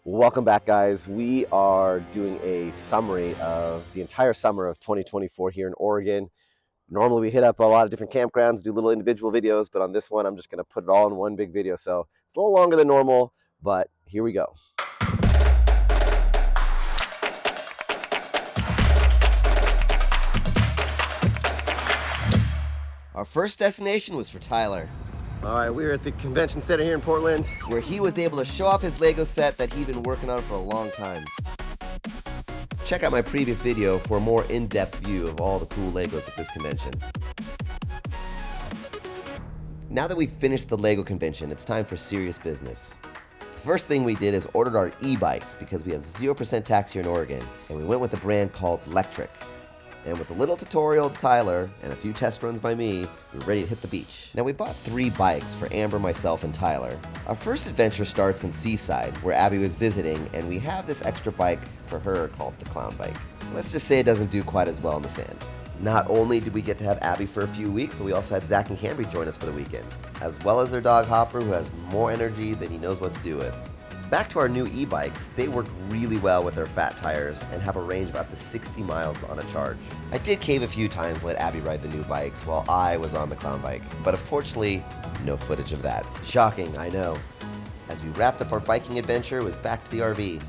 Welcome back, guys. We are doing a summary of the entire summer of 2024 here in Oregon. Normally, we hit up a lot of different campgrounds, do little individual videos, but on this one, I'm just going to put it all in one big video. So it's a little longer than normal, but here we go. Our first destination was for Tyler, All right, we're at the convention center here in Portland. where he was able to show off his Lego set that he'd been working on for a long time. Check out my previous video for a more in-depth view of all the cool Legos at this convention. Now that we've finished the Lego convention, it's time for serious business. The first thing we did is ordered our e-bikes because we have 0% tax here in Oregon, and we went with a brand called Lectric. And with a little tutorial to Tyler and a few test runs by me, we were ready to hit the beach. Now we bought 3 bikes for Amber, myself, and Tyler. Our first adventure starts in Seaside, where Abby was visiting, and we have this extra bike for her called the Clown Bike. Let's just say it doesn't do quite as well in the sand. Not only did we get to have Abby for a few weeks, but we also had Zach and Cambry join us for the weekend, as well as their dog Hopper, who has more energy than he knows what to do with. Back to our new e-bikes, they work really well with their fat tires and have a range of up to 60 miles on a charge. I did cave a few times and let Abby ride the new bikes while I was on the Clown Bike, but unfortunately, no footage of that. Shocking, I know. As we wrapped up our biking adventure, it was back to the RV,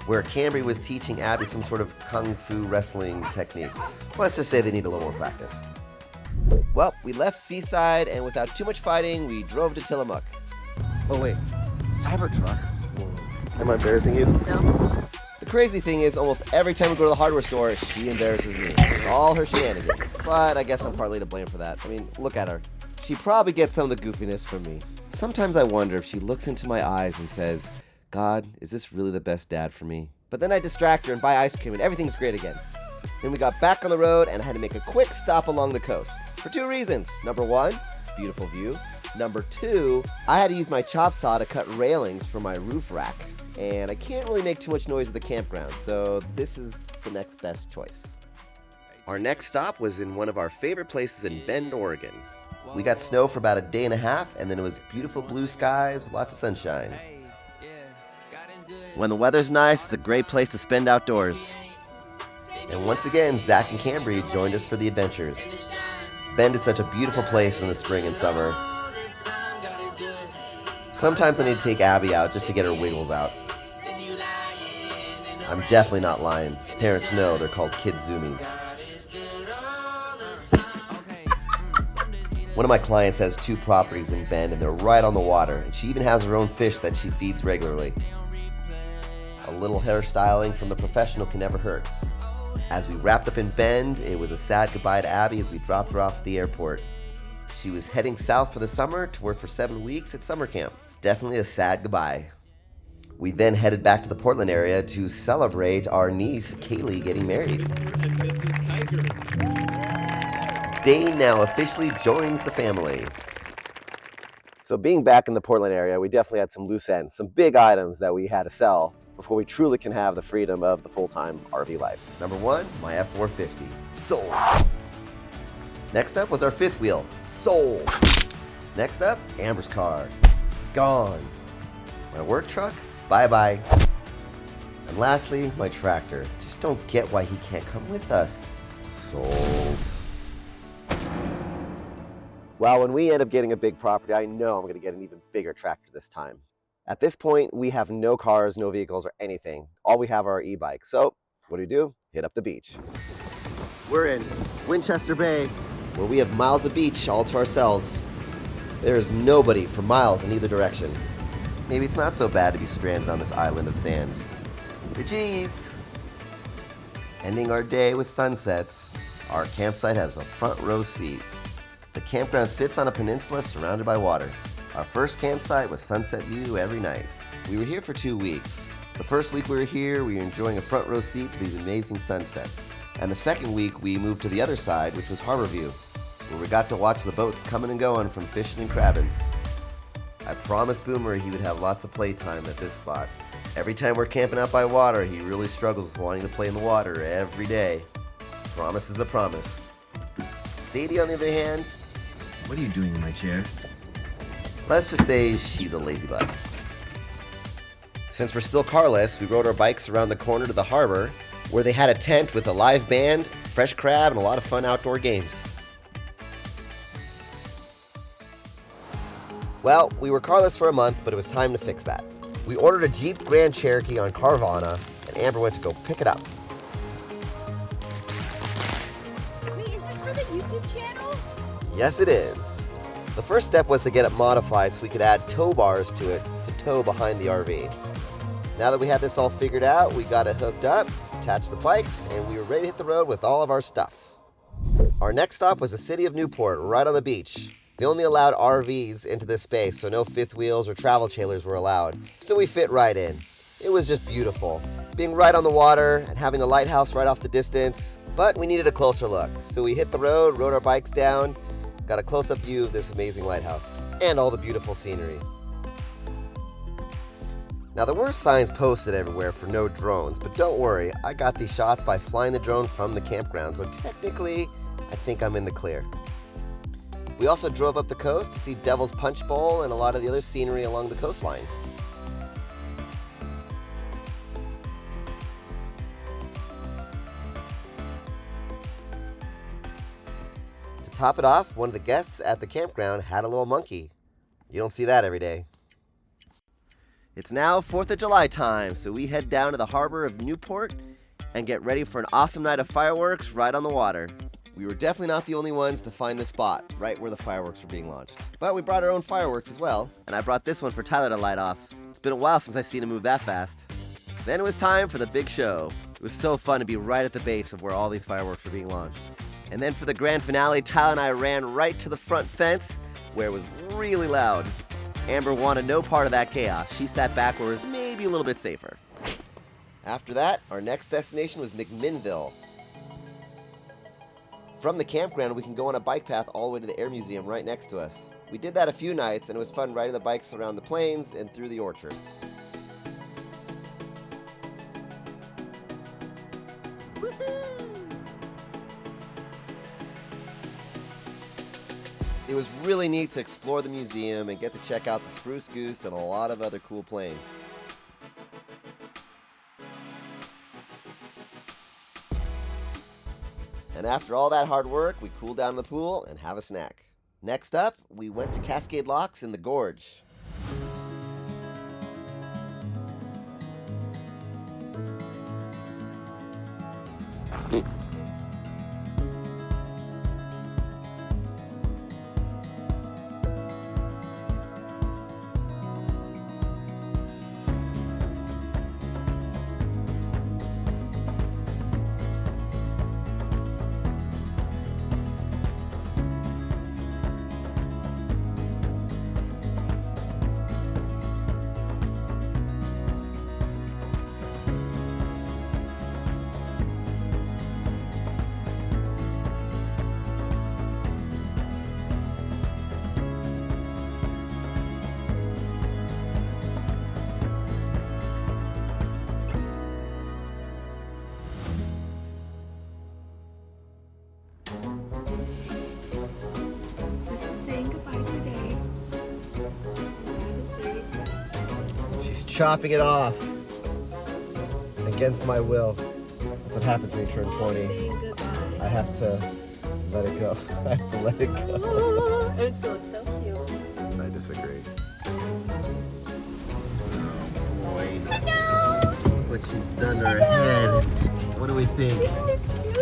where Cambry was teaching Abby some sort of kung fu wrestling techniques. Let's just say they need a little more practice. Well, we left Seaside, and without too much fighting, we drove to Tillamook. Oh, wait, Cybertruck? Am I embarrassing you? No. The crazy thing is, almost every time we go to the hardware store, she embarrasses me. It's all her shenanigans. But I guess I'm partly to blame for that. I mean, look at her. She probably gets some of the goofiness from me. Sometimes I wonder if she looks into my eyes and says, God, is this really the best dad for me? But then I distract her and buy ice cream and everything's great again. Then we got back on the road and I had to make a quick stop along the coast. For 2 reasons. Number 1, beautiful view. Number 2, I had to use my chop saw to cut railings for my roof rack. And I can't really make too much noise at the campground, so this is the next best choice. Our next stop was in one of our favorite places in Bend, Oregon. We got snow for about a day and a half, and then it was beautiful blue skies with lots of sunshine. When the weather's nice, it's a great place to spend outdoors. And once again, Zach and Cambry joined us for the adventures. Bend is such a beautiful place in the spring and summer. Sometimes I need to take Abby out just to get her wiggles out. I'm definitely not lying. Parents know they're called kid zoomies. One of my clients has 2 properties in Bend and they're right on the water. And she even has her own fish that she feeds regularly. A little hairstyling from the professional can never hurt. As we wrapped up in Bend, it was a sad goodbye to Abby as we dropped her off at the airport. She was heading south for the summer to work for 7 weeks at summer camp. It's definitely a sad goodbye. We then headed back to the Portland area to celebrate our niece, Kaylee, getting married. And Mrs. Kiger. Dane now officially joins the family. So being back in the Portland area, we definitely had some loose ends, some big items that we had to sell before we truly can have the freedom of the full-time RV life. Number 1, my F450. Sold. Next up was our 5th wheel. Sold. Next up, Amber's car. Gone. My work truck? Bye-bye. And lastly, my tractor. Just don't get why he can't come with us. Sold. Well, when we end up getting a big property, I know I'm going to get an even bigger tractor this time. At this point, we have no cars, no vehicles, or anything. All we have are our e-bikes. So what do? Hit up the beach. We're in Winchester Bay, where we have miles of beach all to ourselves. There is nobody for miles in either direction. Maybe it's not so bad to be stranded on this island of sand. Geez. Ending our day with sunsets, our campsite has a front row seat. The campground sits on a peninsula surrounded by water. Our first campsite with sunset view every night. We were here for 2 weeks. The first week we were here, we were enjoying a front row seat to these amazing sunsets. And the second week we moved to the other side, which was Harbor View, where we got to watch the boats coming and going from fishing and crabbing. I promised Boomer he would have lots of playtime at this spot. Every time we're camping out by water, he really struggles with wanting to play in the water every day. Promise is a promise. Sadie, on the other hand, What are you doing in my chair? let's just say she's a lazy bug. Since we're still carless, we rode our bikes around the corner to the harbor, where they had a tent with a live band, fresh crab, and a lot of fun outdoor games. Well, we were carless for a month, but it was time to fix that. We ordered a Jeep Grand Cherokee on Carvana, and Amber went to go pick it up. Wait, is this for the YouTube channel? Yes, it is. The first step was to get it modified so we could add tow bars to it to tow behind the RV. Now that we had this all figured out, we got it hooked up, attached the bikes, and we were ready to hit the road with all of our stuff. Our next stop was the city of Newport, right on the beach. They only allowed RVs into this space, so no fifth wheels or travel trailers were allowed. So we fit right in. It was just beautiful, being right on the water and having a lighthouse right off the distance. But we needed a closer look, so we hit the road, rode our bikes down, got a close-up view of this amazing lighthouse and all the beautiful scenery. Now there were signs posted everywhere for no drones, but don't worry, I got these shots by flying the drone from the campground, so technically, I think I'm in the clear. We also drove up the coast to see Devil's Punch Bowl and a lot of the other scenery along the coastline. To top it off, one of the guests at the campground had a little monkey. You don't see that every day. It's now 4th of July time, so we head down to the harbor of Newport and get ready for an awesome night of fireworks right on the water. We were definitely not the only ones to find the spot right where the fireworks were being launched. But we brought our own fireworks as well, and I brought this one for Tyler to light off. It's been a while since I've seen him move that fast. Then it was time for the big show. It was so fun to be right at the base of where all these fireworks were being launched. And then for the grand finale, Tyler and I ran right to the front fence where it was really loud. Amber wanted no part of that chaos. She sat back where it was maybe a little bit safer. After that, our next destination was McMinnville. From the campground, we can go on a bike path all the way to the Air Museum right next to us. We did that a few nights, and it was fun riding the bikes around the plains and through the orchards. It was really neat to explore the museum and get to check out the Spruce Goose and a lot of other cool planes. And after all that hard work, we cooled down in the pool and have a snack. Next up, we went to Cascade Locks in the Gorge. This is saying goodbye today. This is really sad. She's chopping it off against my will. That's what happens when you turn 20. Saying goodbye. I have to let it go. I have to let it go. And it's gonna look so cute. I disagree. What she's done to her head. What do we think? Isn't it cute?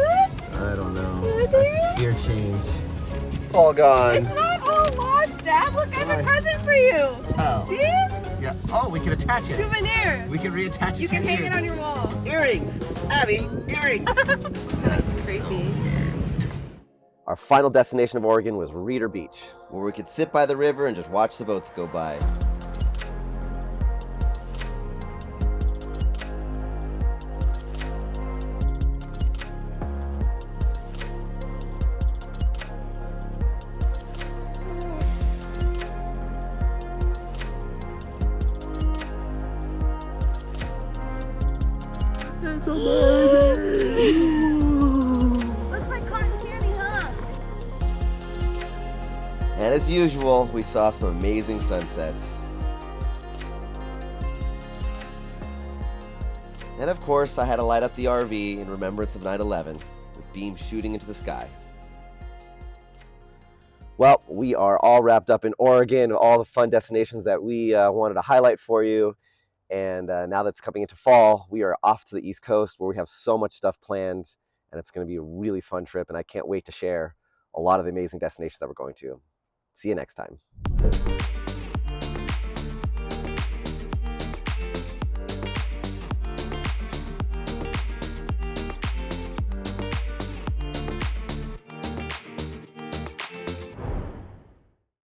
I don't know. Is it? I fear change. It's all gone. It's not all lost, Dad. Look, I have a present for you. Oh. See? Yeah. Oh, we can attach it. Souvenir. We can reattach it You to can your hang it ears. on your wall. Earrings! Abby, earrings! That's creepy. Our final destination of Oregon was Reeder Beach. Where we could sit by the river and just watch the boats go by. Looks like cotton candy, huh? And as usual, we saw some amazing sunsets. And of course, I had to light up the RV in remembrance of 9/11 with beams shooting into the sky. Well, we are all wrapped up in Oregon, all the fun destinations that we wanted to highlight for you. And now that's coming into fall, we are off to the East Coast where we have so much stuff planned, and it's going to be a really fun trip. And I can't wait to share a lot of the amazing destinations that we're going to. See you next time.